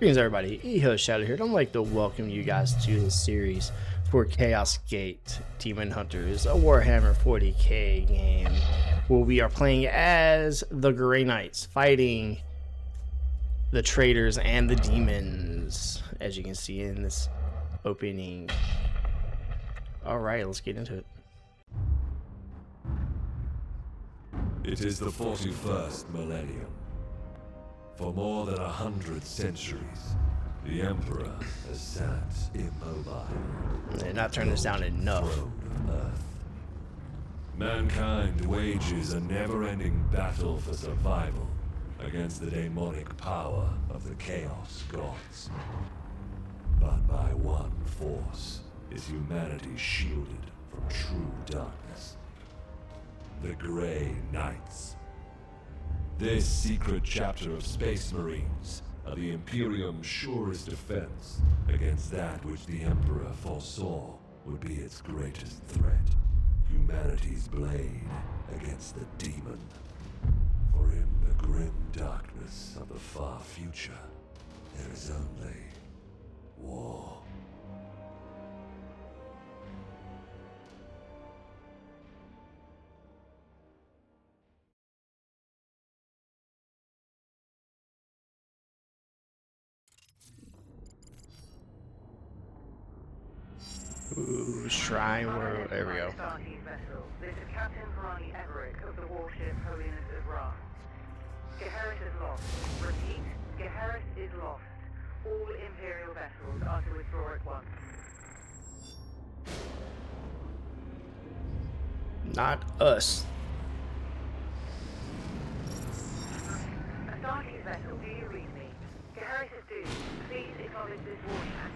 Greetings everybody, E-Host Shadow here, and I'd like to welcome you guys to this series for chaosgate Daemonhunters, a Warhammer 40k game where we are playing as the Grey Knights, fighting the traitors and the demons, as you can see in this opening. Alright, let's get into it. It is the 41st millennium. For more than 100 centuries, the Emperor has sat immobile. They're not turning this down enough. Throne of Earth. Mankind wages a never-ending battle for survival against the demonic power of the Chaos Gods. But by one force is humanity shielded from true darkness. The Grey Knights. This secret chapter of Space Marines are the Imperium's surest defense against that which the Emperor foresaw would be its greatest threat. Humanity's blade against the demon. For in the grim darkness of the far future, there is only war. Ooh, Shrine World, there we go. This is Captain Varani Everick of the warship Holiness of Ra. Geharis is lost. Repeat, Geharis is lost. All Imperial vessels are to withdraw at once. Not us. Astartes vessel, do you read me? Geharis is due. Please acknowledge this warship.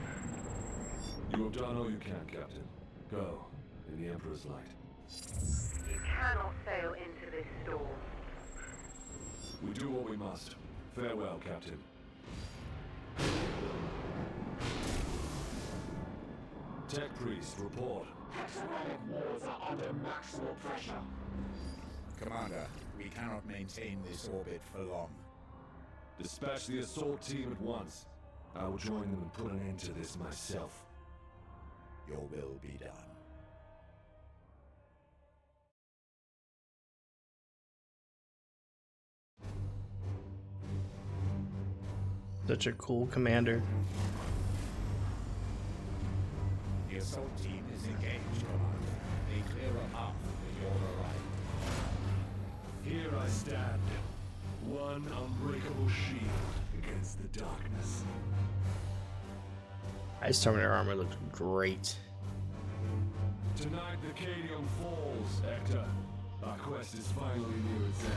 You have done all you can, Captain. Go, in the Emperor's light. You cannot sail into this storm. We do what we must. Farewell, Captain. Tech Priest, report. Hexagonal wards are under maximal pressure. Commander, we cannot maintain this orbit for long. Dispatch the assault team at once. I will join them and put an end to this myself. Your will be done. Such a cool commander. The assault team is engaged, Commander. They clear a path with your arrival. Here I stand. One unbreakable shield against the darkness. Ice Terminator armor looks great. Tonight the Cadium falls, Hector. Our quest is finally near its end.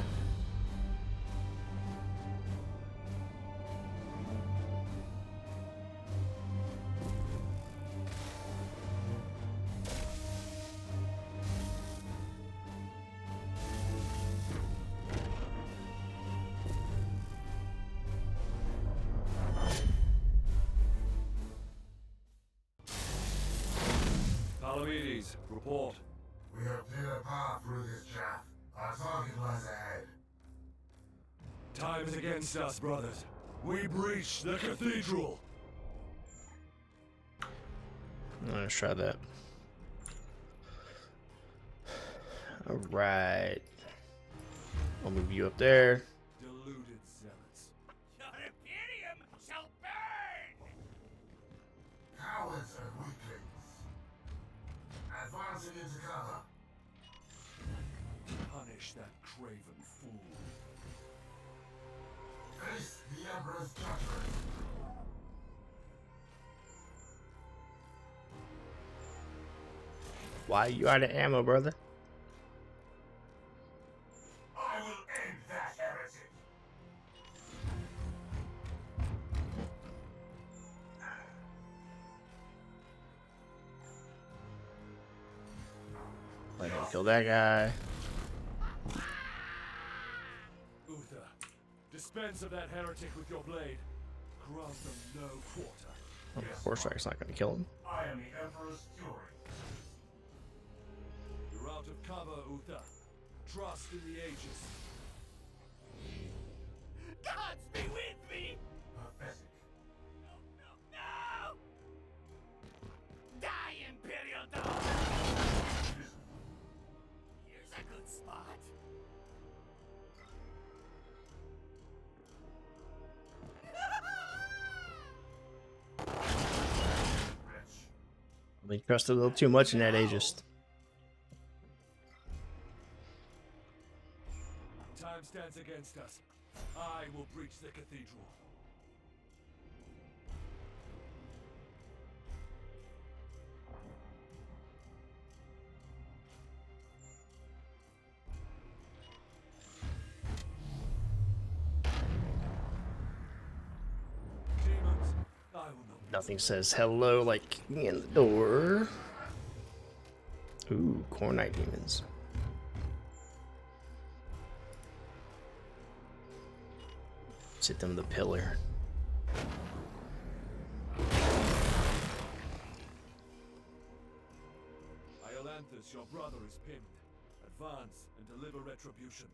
Palamedes, report. We have cleared a path through this chaff. Our target lies ahead. Time is against us, brothers. We breach the cathedral. Let's try that. Alright. I'll move you up there. Deluded zealots. Your Imperium shall burn! Cowards and weaklings. Advancing into cover. Punish that craven fool. Face the Emperor's judgment. Why you out of ammo, brother? I will end that heretic. Let him kill that guy. Uther, dispense of that heretic with your blade. Grant them no quarter. Of course, Strike's not going to kill him. I am the Emperor's fury. You're out of cover, Uther. Trust in the Aegis. Gods be with me! Pathetic. We trust a little too much in that ageist. Time stands against us. I will breach the cathedral. Demons, I will not. Nothing says hello like kicking in the door. Ooh, Core Night Demons. Hit them with the pillar. Iolanthus, your brother is pinned. Advance and deliver retribution.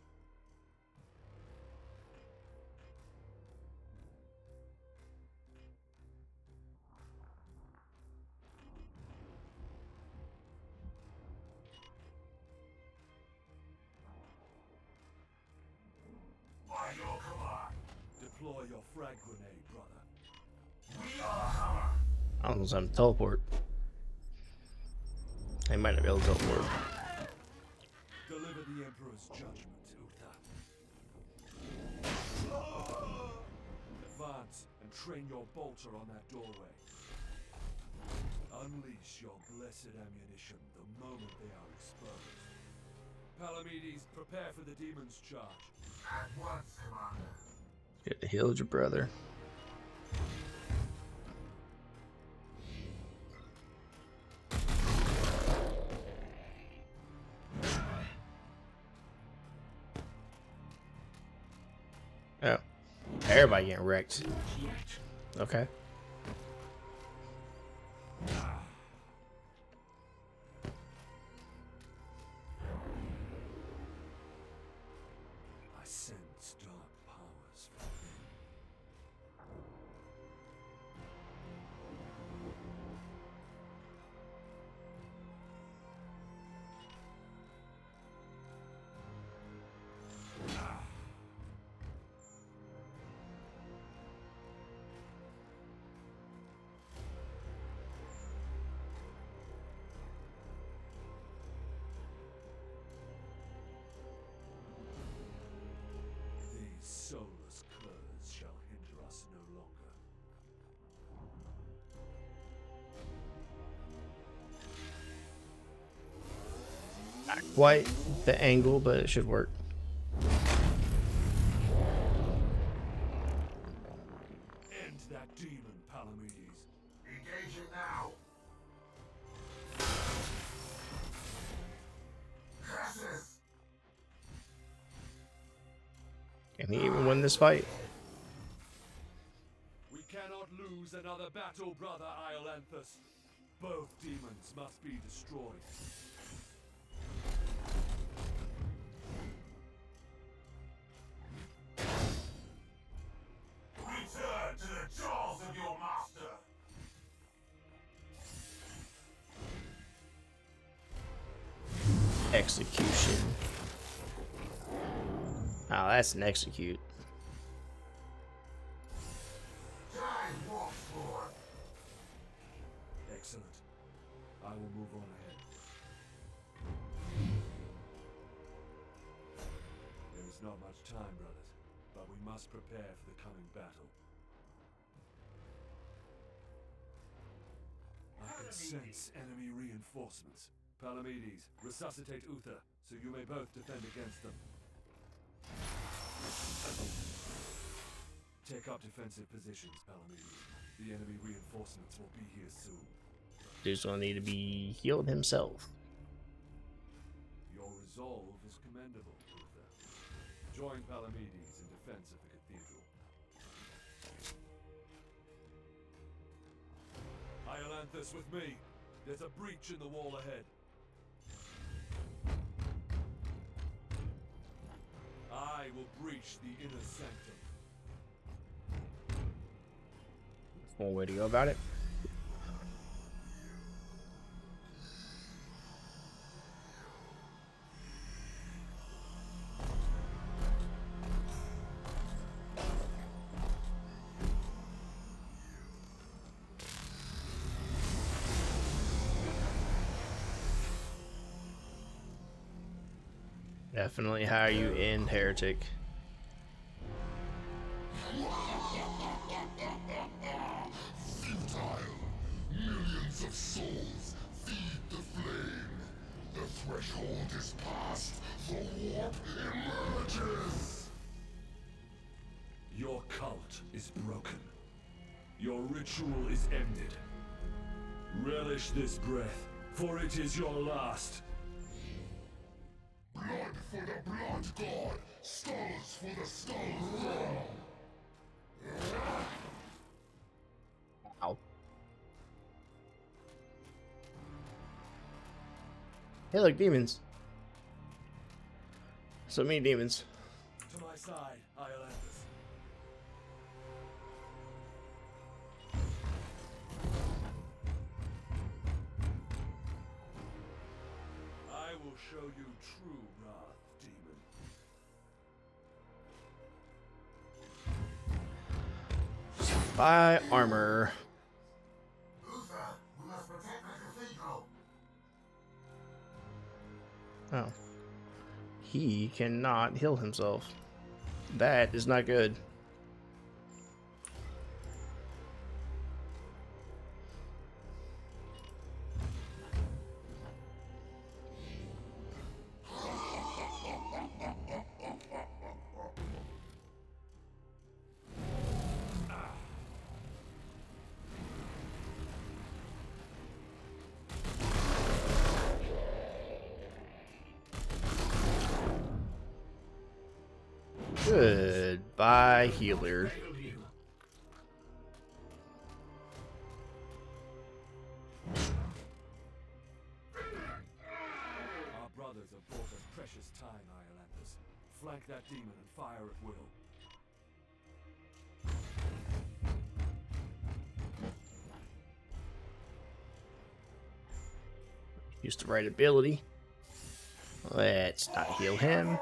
By your command, Deploy your frag grenade, brother. we are Hammer. I don't know if I'm teleport. I might not be able to teleport. Deliver the Emperor's judgment, Uther. Advance and train your bolter on that doorway. Unleash your blessed ammunition the moment they are exposed. Palamedes, prepare for the demon's charge. At once, Commander. Get to heal your brother. Oh. Everybody getting wrecked. Okay. I sense dark powers from within. These soulless curs shall hinder us no longer. Not quite the angle, but it should work. End that demon, Palamedes. Engaging now. Curses! Can he even win this fight? We cannot lose another battle, brother Iolanthus. Both demons must be destroyed. Return to the jaws of your master. Execution. Oh, that's an execute. Time walks forth. Excellent. I will move on ahead. There is not much time, brothers, but we must prepare for the coming battle. I can sense enemy reinforcements. Palamedes, resuscitate Uther, so you may both defend against them. Take up defensive positions, Palamedes. The enemy reinforcements will be here soon. Dude's gonna need to be healed himself. Your resolve is commendable, Uther. Join Palamedes in defense of the cathedral. Iolanthus with me. There's a breach in the wall ahead. I will breach the inner sanctum. One way to go about it. Definitely how you end Heretic. Millions of souls feed the flame. The threshold is passed. The warp emerges. Your cult is broken. Your ritual is ended. Relish this breath, for it is your last. Blood for the blood god. Skulls for the skull realm. Ow. Hey, look, demons. So many demons. To my side, Iolanthus. I will show you true wrath, demon. Buy armor. Luther, we must protect the cathedral. Oh. He cannot heal himself. That is not good. Goodbye, healer. Our brothers have bought us precious time, Iolanthus. Flank that demon and fire at will. Use the right ability. Let's not heal him.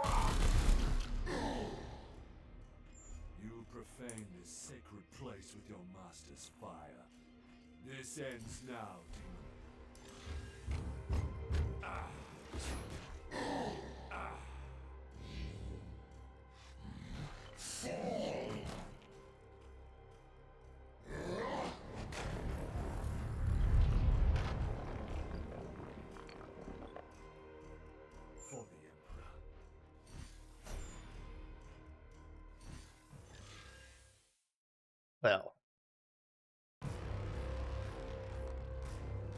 You profane this sacred place with your master's fire. This ends now, demon. For the Emperor. Well.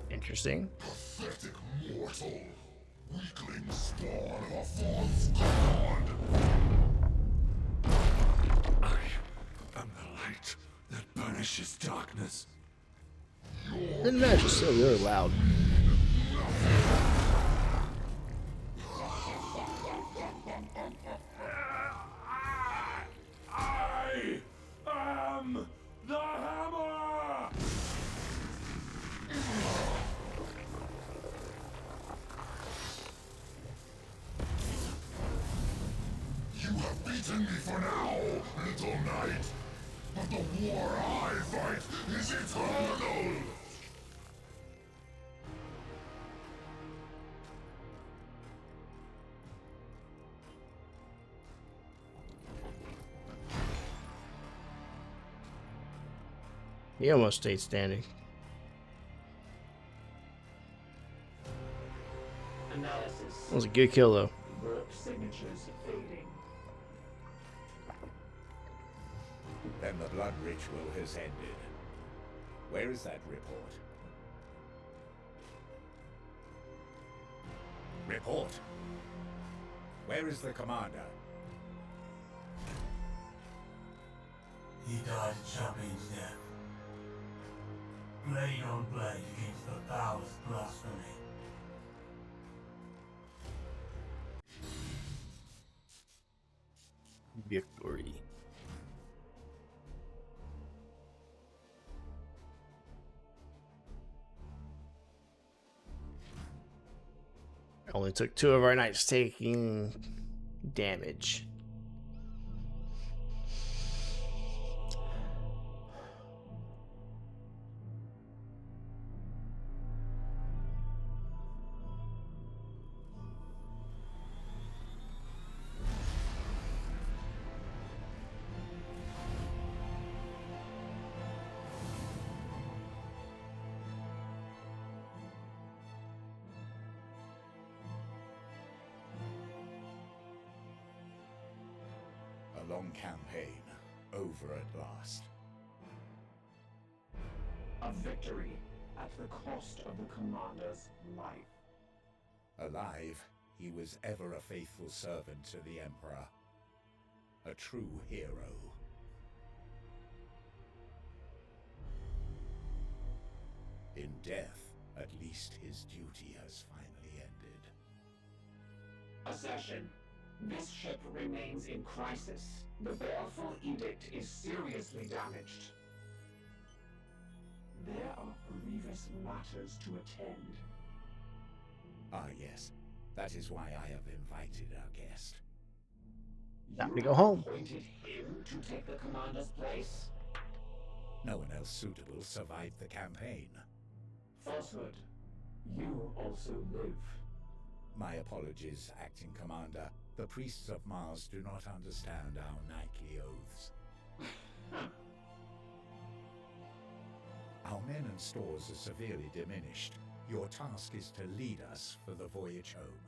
Interesting. Pathetic mortal. Weakling spawn of a false god. I am the light that banishes darkness. The match is still really loud. I am the hammer! You have beaten me for now, little knight. But the war I fight is eternal. He almost stayed standing. Analysis. That was a good kill, though. Birth signatures fading. Then the blood ritual has ended. Where is that report? Report! Where is the commander? He died a champion's death. Blade on blade against the foulest blasphemy. Victory. Only took 2 of our knights taking damage. long campaign over at last. A victory at the cost of the commander's life. Alive, he was ever a faithful servant to the Emperor. A true hero. In death, at least his duty has finally ended. Assertion. This ship remains in crisis. The Baleful Edict is seriously damaged. There are grievous matters to attend. Ah, yes. That is why I have invited our guest. Time to go home. Appointed him to take the commander's place? No one else suitable survived the campaign. Falsehood. You also live. My apologies, Acting Commander. The priests of Mars do not understand our nightly oaths. Our men and stores are severely diminished. Your task is to lead us for the voyage home.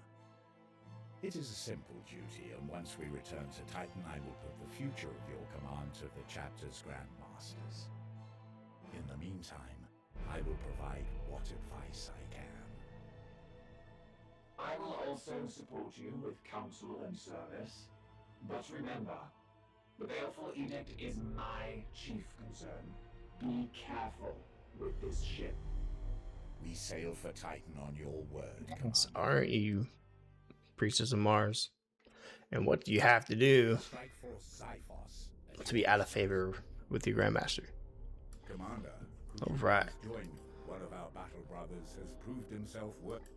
It is a simple duty, and once we return to Titan, I will put the future of your command to the chapter's grandmasters. In the meantime, I will provide what advice I can. I will also support you with counsel and service. But remember, the Baleful Edict is my chief concern. Be careful with this ship. We sail for Titan on your word, Yes, Commander. aren't you, Priestess of Mars? And what do you have to do Strike Force Xiphos. to be out of favor with your Grandmaster? Commander, All right. join me. One of our battle brothers has proved himself worth.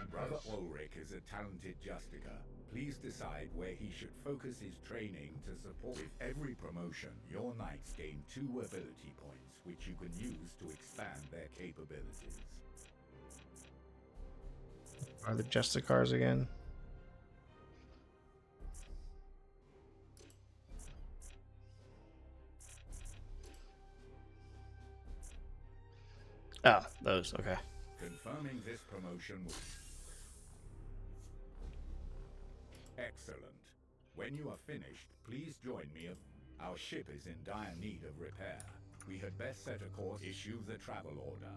Brother Ulrich is a talented Justica. Please decide where he should focus his training to support. With every promotion, your knights gain 2 ability points, which you can use to expand their capabilities. Are the Justicars again? Oh, those, okay. Confirming this promotion will... Excellent. When you are finished, please join me. Our ship is in dire need of repair. We had best set a course. Issue the travel order.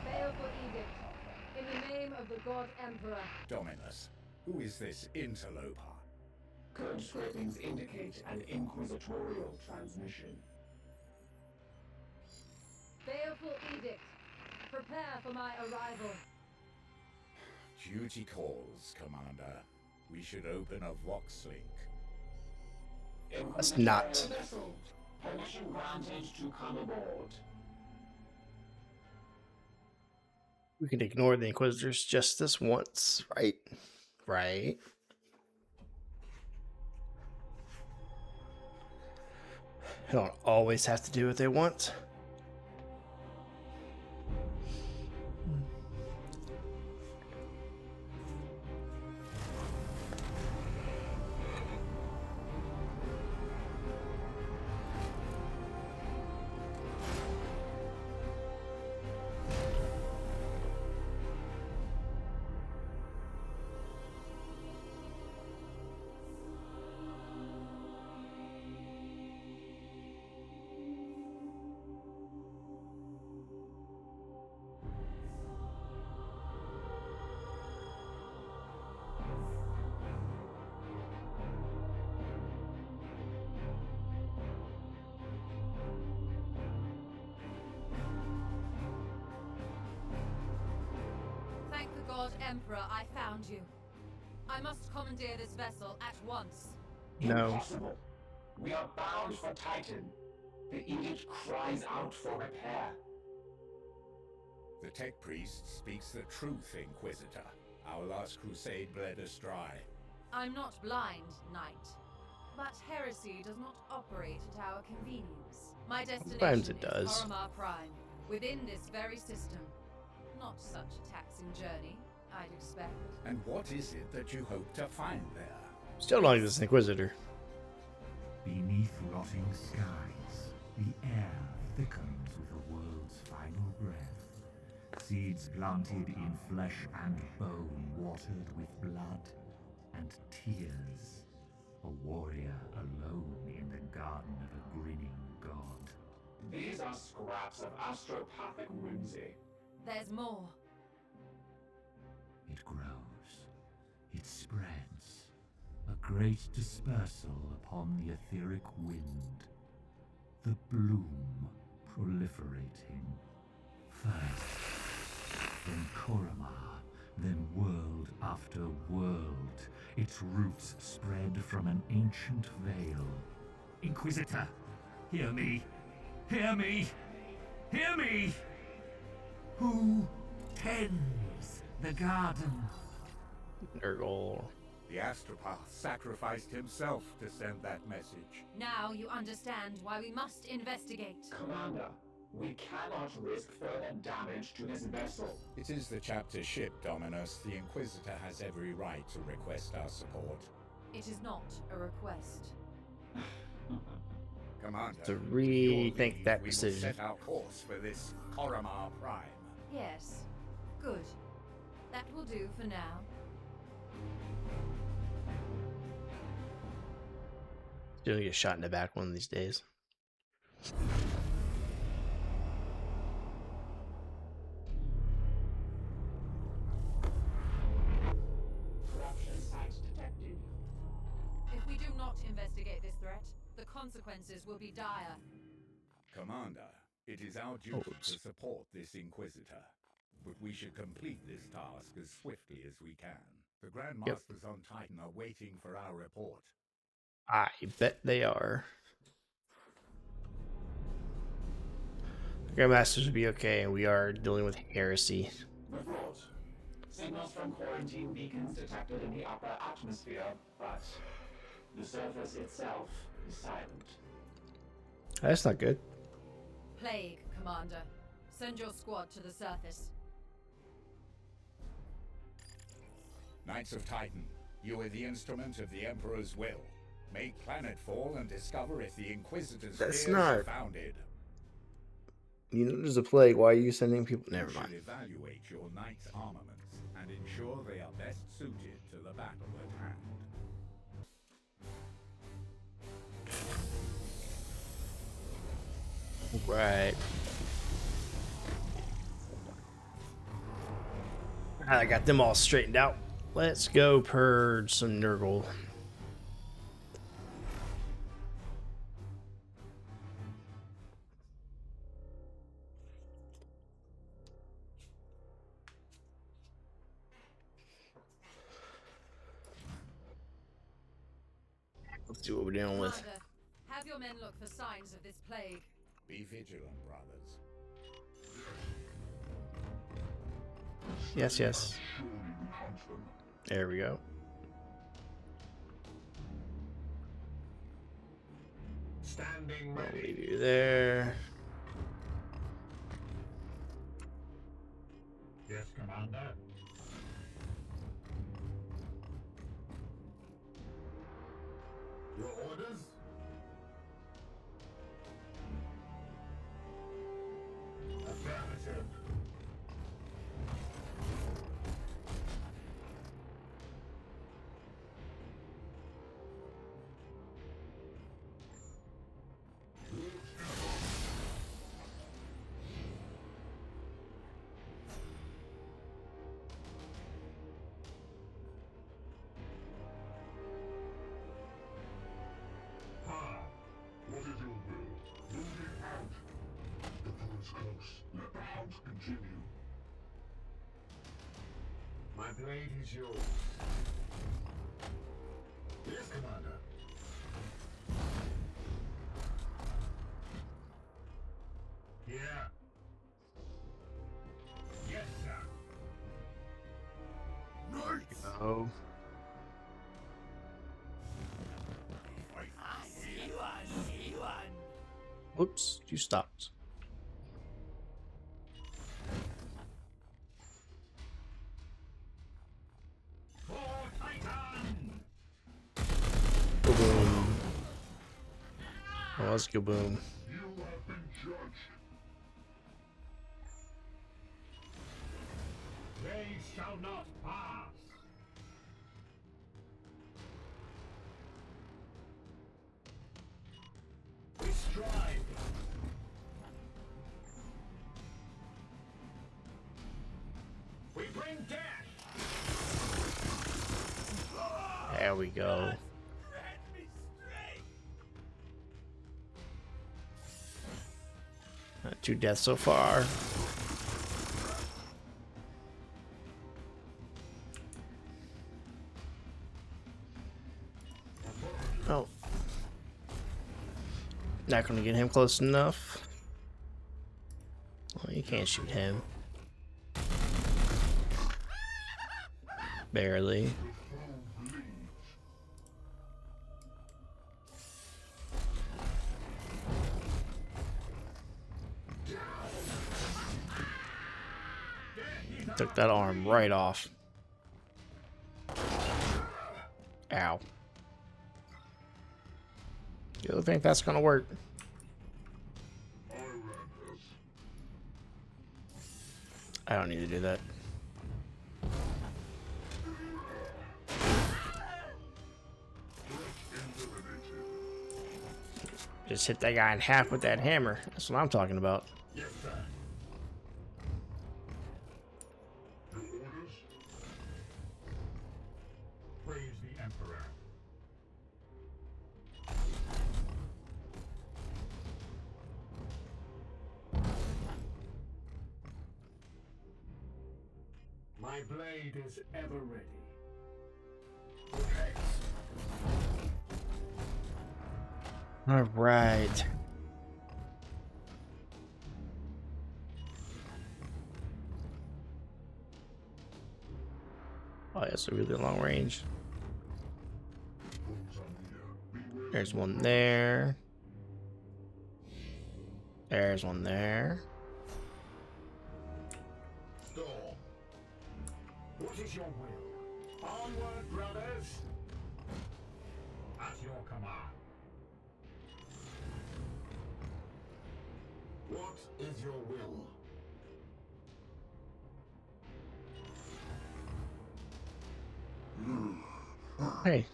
Baleful Edict. In the name of the God Emperor. Dominus, who is this interloper? Code scrapings indicate an inquisitorial transmission. Baleful Edict. Prepare for my arrival. Duty calls, Commander. We should open a Vox link. That's not. Vessel. Permission granted to come aboard. We can ignore the Inquisitors just this once, right? Right. They don't always have to do what they want. Thank the God Emperor I found you. I must commandeer this vessel at once. No. Impossible. We are bound for Titan. The edict cries out for repair. The tech priest speaks the truth, Inquisitor. Our last crusade bled us dry. I'm not blind, Knight. But heresy does not operate at our convenience. My Sometimes destination it does. is Oromar Prime, within this very system. Not such a taxing journey, I'd expect. And what is it that you hope to find there? Still don't like this Inquisitor. Beneath rotting skies, the air thickens with the world's final breath. Seeds planted in flesh and bone, watered with blood and tears. A warrior alone in the garden of a grinning god. These are scraps of astropathic whimsy. There's more. It grows. It spreads. A great dispersal upon the etheric wind. The bloom proliferating. First, then Koromar, then world after world. Its roots spread from an ancient veil. Inquisitor, hear me! Hear me! Hear me! Who tends the garden? Nurgle. The astropath sacrificed himself to send that message. Now you understand why we must investigate. Commander, we cannot risk further damage to this vessel. It is the chapter ship, Dominus. The Inquisitor has every right to request our support. It is not a request. Commander, To with your rethink leave, that we will decision. set our course for this Koromar Prime. Yes. Good. That will do for now. Still gonna get shot in the back one of these days. Corruption site detected. If we do not investigate this threat, the consequences will be dire. Commander, it is our duty Oops. to support this Inquisitor. But we should complete this task as swiftly as we can. The Grand Masters on Titan are waiting for our report. I bet they are. Grandmasters would be okay, and we are dealing with heresy. Report. Signals from quarantine beacons detected in the upper atmosphere, but the surface itself is silent. That's not good. Plague, Commander. Send your squad to the surface. Knights of Titan, you are the instrument of the Emperor's will. Make planetfall and discover if the Inquisitor's That's fears are not- founded. You know there's a plague. Why are you sending people? Never You should mind. evaluate your knight's armaments and ensure they are best suited to the battle at hand. Right. I got them all straightened out. Let's go purge some Nurgle. Let's see what we're dealing with. Commander, have your men look for signs of this plague. Be vigilant, brothers. Yes, yes. There we go. Standing I'll ready. leave you there. Yes, Commander. Your orders? Affirmative. What is your will? Moving out. The door is close. Let the hunt continue. My blade is yours. Yes, Commander. Oh. I see one. Whoops, you stopped. Boom. Oh, let's go boom. You have been judged. They shall not pass. We strive. We bring death. There we go. Grant me strength. Two deaths so far. Oh. Not gonna get him close enough. Well, you can't shoot him. Barely. Took that arm right off. Ow. You don't think that's gonna work? I don't need to do that. Just hit that guy in half with that hammer. That's what I'm talking about. Yes, sir. Your orders? Praise the Emperor. My blade is ever ready. All right. Oh, that's a really long range. There's one there. There's one there. Storm. What is your will? Onward, brothers. At your command. What is your will? Hey,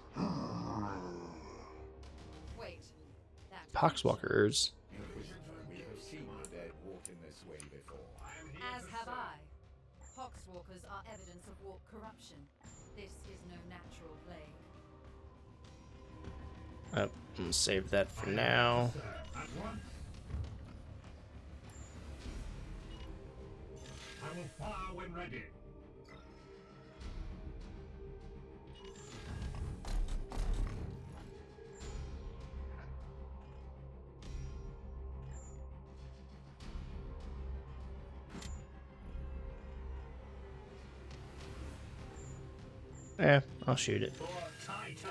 Wait. That Poxwalkers. Inquisitor, we have seen the dead walking this way before. As have I. Poxwalkers are evidence of warp corruption. This is no natural plague. I'm gonna save that for now. At once. I will fire when ready. Yeah, I'll shoot it. For Titan.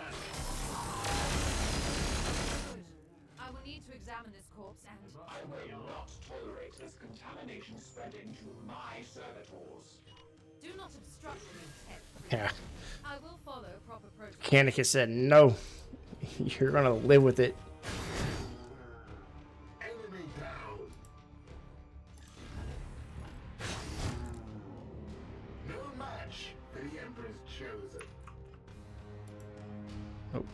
I will need to examine this corpse and... I will not tolerate this contamination spreading to my servitors. Do not obstruct me, Ted. Yeah. I will follow proper protocol. Canicus said no. You're gonna live with it. Enemy down. No match for the Emperor's chosen. Oh.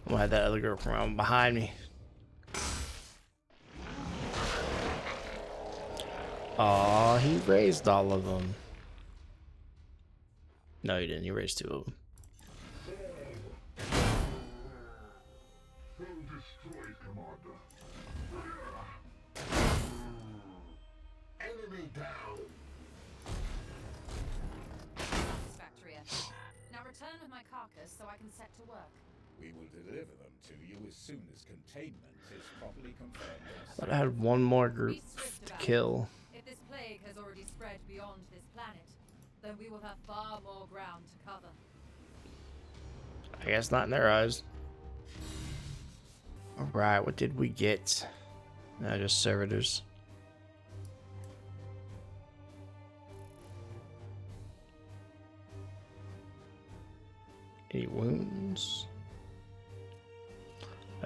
I'm gonna have that other girl come around behind me. Aw, he raised all of them. No, he didn't. He raised two of them. Foe destroyed, Commander. Enemy down. Satisfactory. Now return with my carcass so I can set to work. We will deliver them to you as soon as containment is properly confirmed. But I had one more group Be swift to about kill. it. If this plague has already spread beyond this planet, then we will have far more ground to cover. I guess not in their eyes. Alright, what did we get? Just servitors. Any wounds?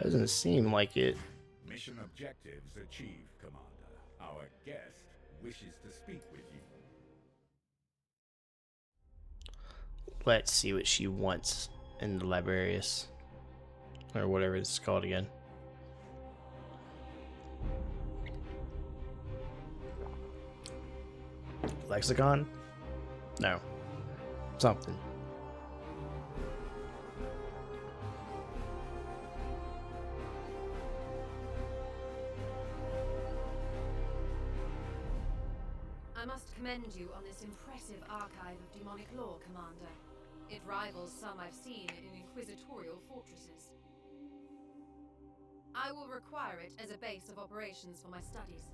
Doesn't seem like it. Mission objectives achieved, Commander. Our guest wishes to speak with you. Let's see what she wants in the Librarius. Or whatever it's called again. Lexicon? No. Something. I must commend you on this impressive archive of demonic lore, Commander. It rivals some I've seen in inquisitorial fortresses. I will require it as a base of operations for my studies.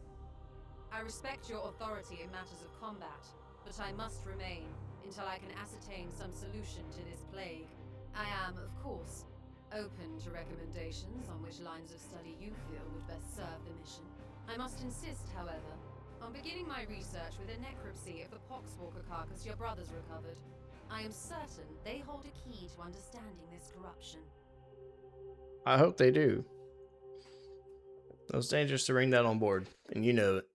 I respect your authority in matters of combat, but I must remain until I can ascertain some solution to this plague. I am, of course, open to recommendations on which lines of study you feel would best serve the mission. I must insist, however, on beginning my research with a necropsy of the poxwalker carcass your brothers recovered. I am certain they hold a key to understanding this corruption. I hope they do. It's dangerous to bring that on board, and you know it.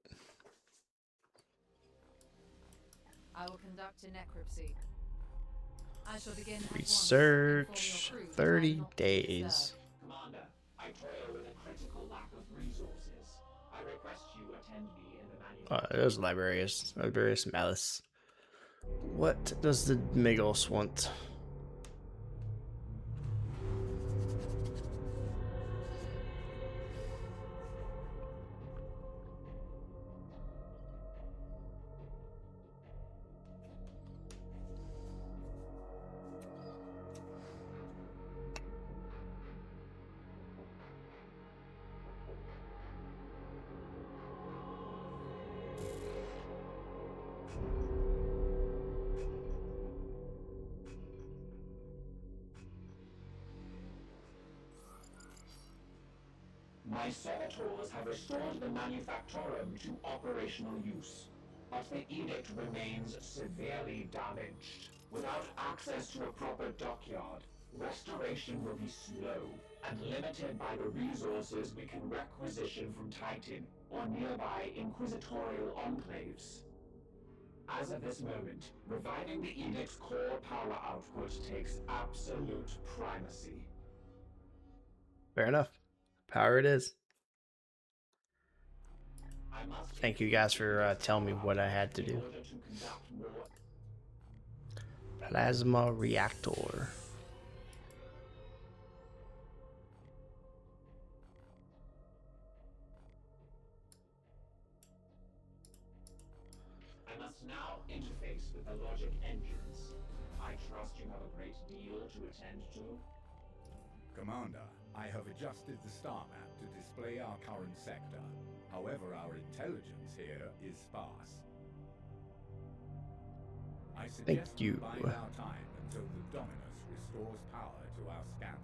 I will conduct a necropsy. I shall begin at once. Research. Inform your crew that 30 I am not days. disturbed. Commander, I toil with a critical lack of resources. I request you attend me in the manufacturing. There's Librarius. Librarius Malice. What does the Migos want? My servitors have restored the manufactorum to operational use, but the edict remains severely damaged. Without access to a proper dockyard, restoration will be slow and limited by the resources we can requisition from Titan or nearby inquisitorial enclaves. As of this moment, reviving the edict's core power output takes absolute primacy. Fair enough. Power it is. Thank you guys for telling me what I had to do. Plasma reactor. I must now interface with the logic engines. I trust you have a great deal to attend to. Commander, I have adjusted the star map to display our current sector. However, our intelligence here is sparse. I suggest we bide our time until the Dominus restores power to our scanners.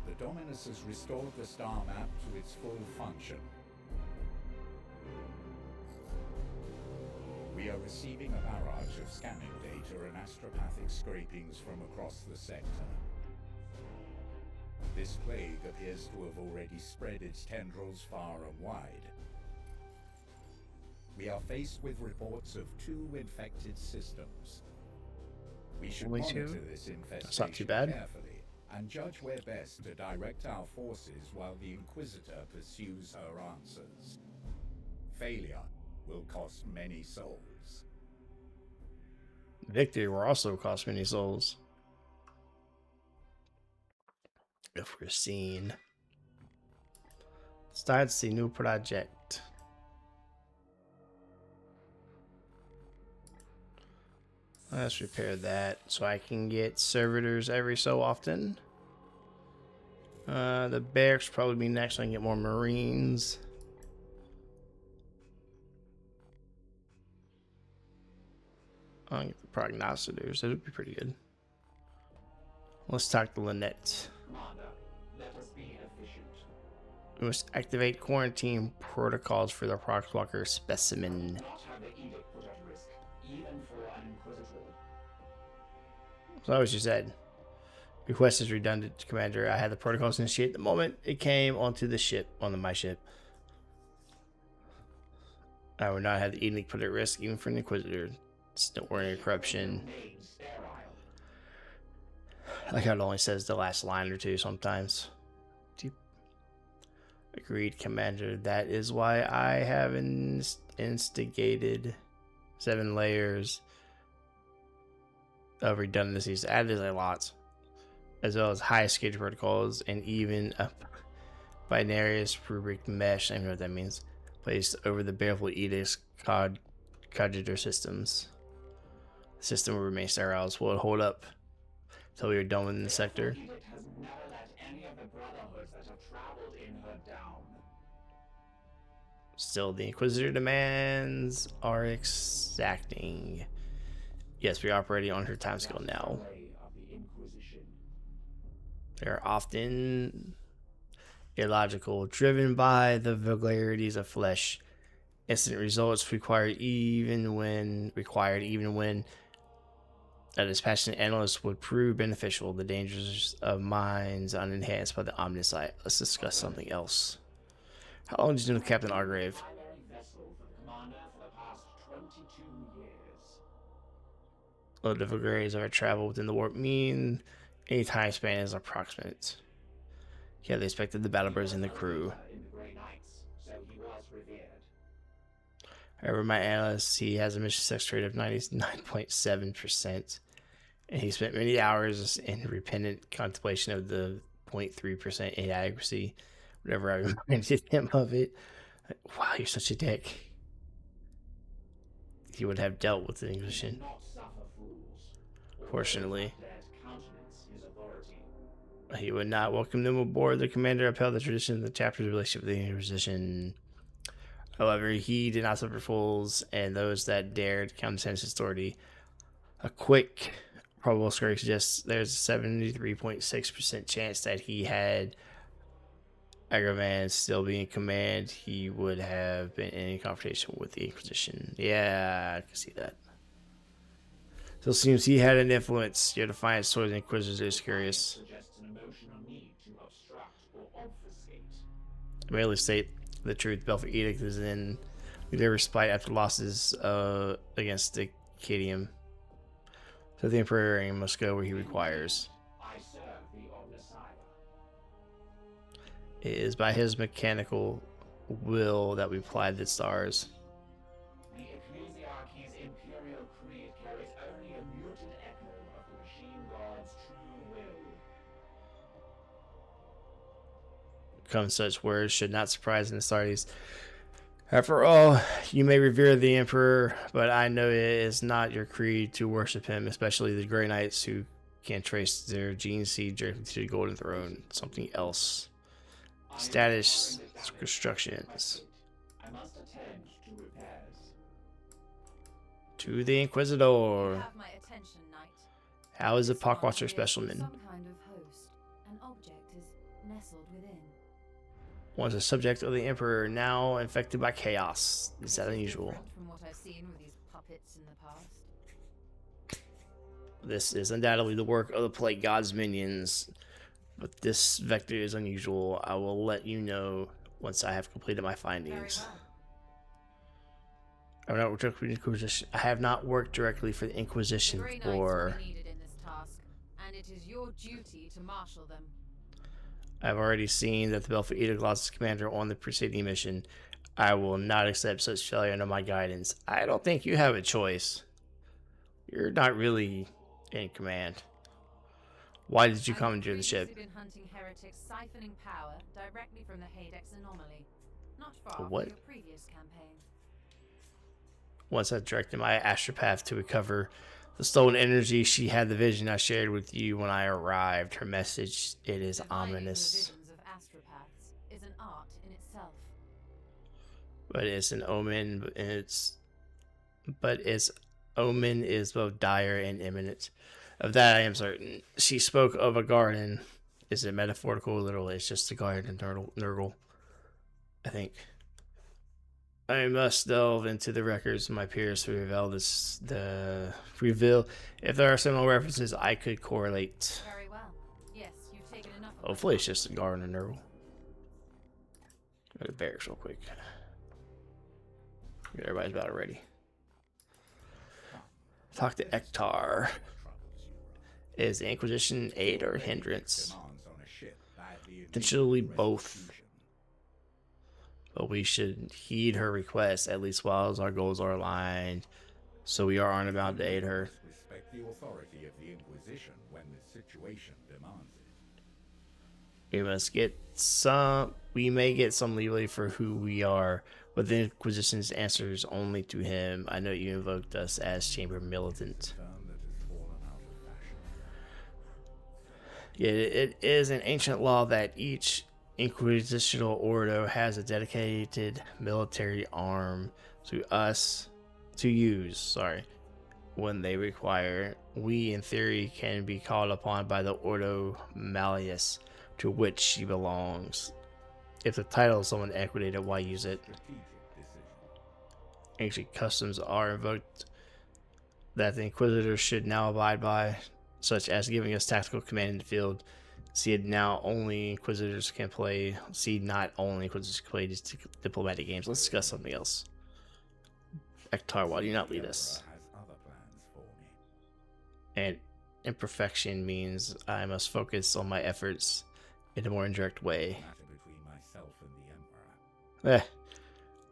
The Dominus has restored the star map to its full function. We are receiving a barrage of scanning data and astropathic scrapings from across the sector. This plague appears to have already spread its tendrils far and wide. We are faced with reports of 2 infected systems. We should monitor this That's not too infestation bad. carefully and judge where best to direct our forces while the Inquisitor pursues her answers. Failure will cost many souls. Victory will also cost many souls. If we're seen. Starts the new project. Let's repair that so I can get servitors every so often. The barracks probably be next so I can get more marines. I'll get the prognosticators. That would be pretty good. Let's talk to Lynette. Commander, let us be efficient. We must activate quarantine protocols for the Proxwalker specimen. Not have the edict put at risk, even for an Inquisitor. So as you said, request is redundant, Commander. I had the protocols initiate the moment it came onto the ship, my ship. I would not have the edict put at risk, even for an Inquisitor. It's no ordinary corruption. Like how it only says the last line or two sometimes. Deep. Agreed, Commander. That is why I have instigated 7 layers of redundancies. Added a lot, as well as high security protocols and even a binarious rubric mesh. I don't know what that means. Placed over the Baleful Edict's cogitator systems. The system will remain sterile. Will it hold up until we are done within the sector? The edict has never let any of the brotherhoods that have traveled in her down. Still, the Inquisitor demands are exacting. Yes, we are operating on her timescale now. They are often illogical, driven by the vulgarities of flesh. Instant results required even when a dispassionate analyst would prove beneficial. The dangers of minds unenhanced by the omniscient. Let's discuss something else. How long did you know Captain Argrave? Primary vessel for the commander for the past 22 years. Low the vulgarities of our travel within the warp mean any time span is approximate. Yeah, they expected the battle birds in the crew. In the Grey Knights, so he was revered. However, my analyst, he has a mission success rate of 99.7%. And he spent many hours in repentant contemplation of the 0.3% inadequacy. Whenever I reminded him of it, like, wow, you're such a dick. He would have dealt with the Inquisition. Not suffer fools. Fortunately, Countenance his authority. he would not welcome them aboard. The commander upheld the tradition of the chapter's relationship with the Inquisition. However, he did not suffer fools and those that dared countenance his authority. A quick probable score suggests there's a 73.6% chance that he had Agravan still be in command. He would have been in confrontation with the Inquisition. Yeah, I can see that. So it seems he had an influence. Your defiance towards the Inquisitor is curious. Suggests an emotional need to obstruct or obfuscate. I merely state the truth. Belfort Edict is in their respite after losses against the Cadium. So the Emperor must go where he requires. I serve the Omnissiah. It is by his mechanical will that we apply the stars. The Ecclesiarchy's imperial creed carries only a muted echo of the machine god's true will. Come such words should not surprise the Astartes. After all, you may revere the Emperor, but I know it is not your creed to worship him, especially the Grey Knights who can trace their gene seed directly to the Golden Throne. Something else. Status instructions. I must attend to repairs. To the Inquisitor. Have my attention, Knight. How is the This one Pockwater appears specimen? Some kind of host. An object is nestled within. Once a subject of the Emperor, now infected by chaos. Is that unusual? Different from what I've seen with these puppets in the past. This is undoubtedly the work of the Plague God's minions, but this vector is unusual. I will let you know once I have completed my findings. Very well. I have not worked directly for the Inquisition The Grey Knights will before. be needed in this task, and it is your duty to marshal them. I've already seen that the Belfort Edict lost its commander on the preceding mission. I will not accept such failure under my guidance. I don't think you have a choice. You're not really in command. Why did you commandeer the ship? I've been hunting heretics siphoning power directly from the Hadex anomaly, not far What? from your previous campaign. Once I directed my astropath to recover the stolen energy, she had the vision I shared with you when I arrived. Her message, it is Divining ominous. the visions of astropaths is an art in itself. But it's an omen, but its omen is both dire and imminent. Of that I am certain. She spoke of a garden. Is it metaphorical or literal? It's just a garden, Nurgle. I think. I must delve into the records of my peers to reveal if there are similar references I could correlate. Very well. Yes, you've taken enough of Hopefully it's just a garden, Nurgle. Go to barracks real quick. Get everybody's battle ready. Talk to Ektar. Is the Inquisition aid or hindrance? Potentially both. But we should heed her request, at least while our goals are aligned. So we aren't about to aid her. Respect the authority of the Inquisition when the situation demands it. We may get some leeway for who we are, but the Inquisition's answers only to him. I know you invoked us as Chamber Militant. Yet it is an ancient law that each Inquisitional Ordo has a dedicated military arm to use when they require. We, in theory, can be called upon by the Ordo Malleus, to which she belongs. If the title is someone equitated, why use it? Ancient customs are invoked that the Inquisitors should now abide by, such as giving us tactical command in the field. See, not only Inquisitors can play these diplomatic games. Let's discuss something else. Ektar, why do you not lead us? And imperfection means I must focus on my efforts in a more indirect way.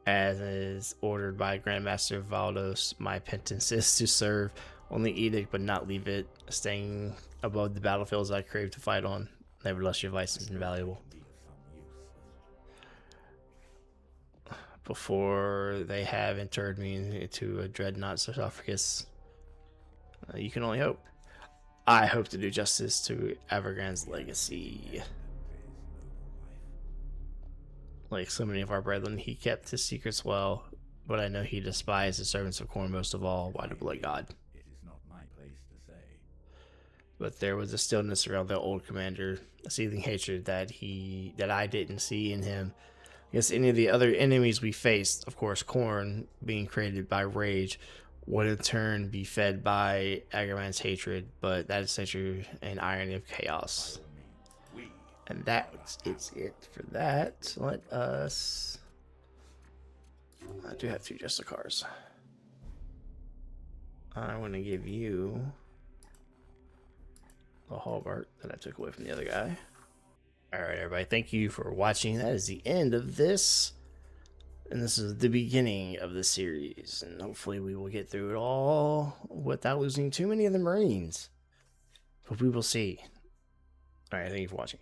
As is ordered by Grandmaster Valdos, my penance is to serve only Edict but not leave it, staying above the battlefields I crave to fight on. Nevertheless, your advice is invaluable. Before they have interred me into a dreadnought sarcophagus, you can only hope. I hope to do justice to Evergrand's legacy. Like so many of our brethren, he kept his secrets well, but I know he despised the servants of Khorne most of all. Why to blood God? It is not my place to say. But there was a stillness around the old commander, a seething hatred that I didn't see in him against any of the other enemies we faced. Of course, Khorne, being created by rage, would in turn be fed by Agraman's hatred, but that is nature and irony of chaos. And that is it for that. Let us... I do have 2 Justicars. I want to give you a Hallbart that I took away from the other guy. Alright, everybody. Thank you for watching. That is the end of this. And this is the beginning of the series. And hopefully we will get through it all without losing too many of the Marines. But we will see. Alright, thank you for watching.